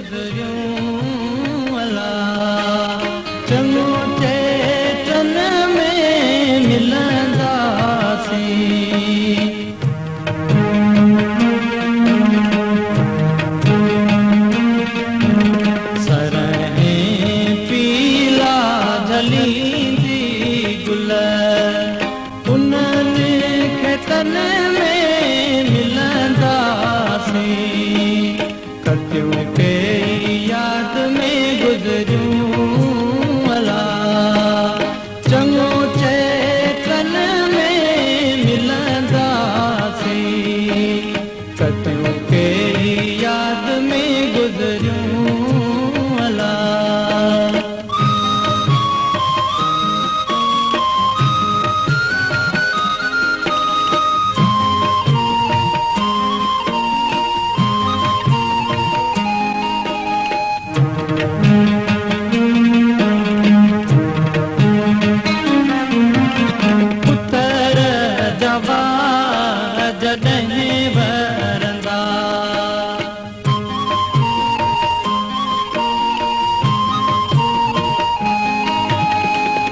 गुज़रियूं अला चङो चेतन में मिलंदासीं सरहें पीला झलींदी गुल उन्हनि खेतन में मिलंदासीं कतियूं के याद में गुज़रियूं अला चङो चेतन में मिलंदासीं कतियूं के याद में गुज़रियूं अला पुत्र जवा जॾहिं भरंदा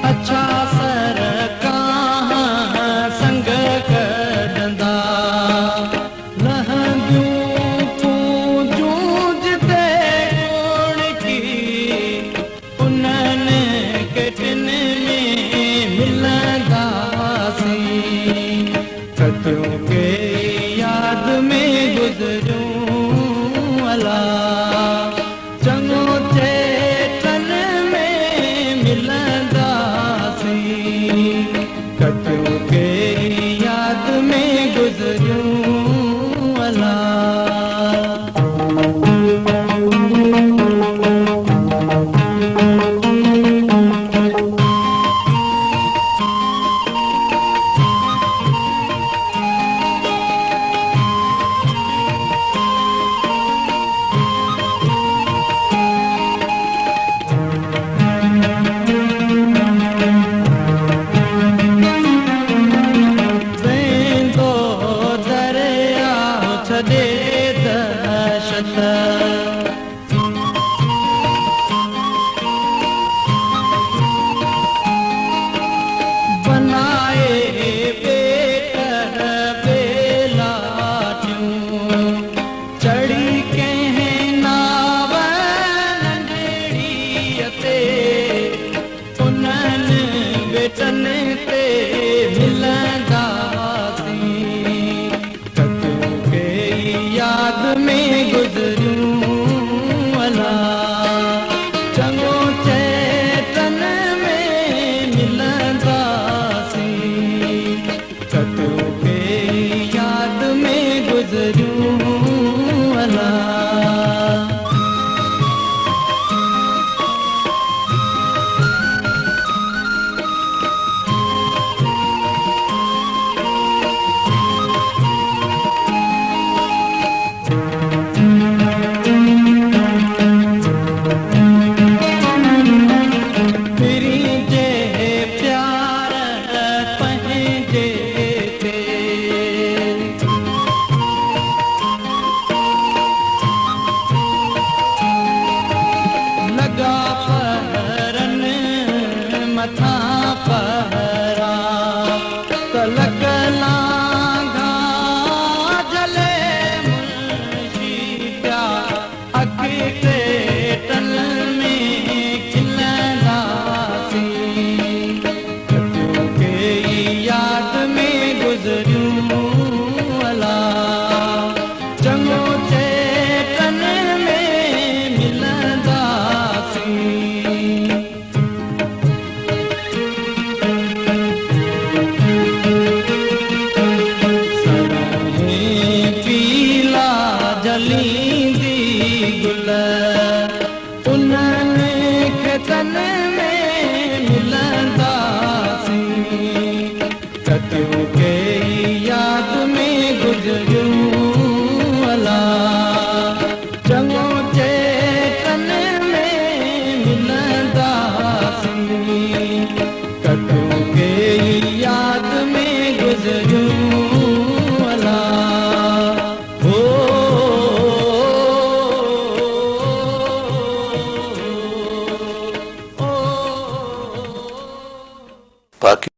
अच्छा सर कहाँ संग कढंदा लहंदियूं पूजूं जिते कोणकी उन्हनि केटिन में मिलंदासीं कतियूं के याद में गुज़रियूं अला चङो चेतन में मिलंदासीं कतियूं के याद में गुज़रियूं अला बाक़ी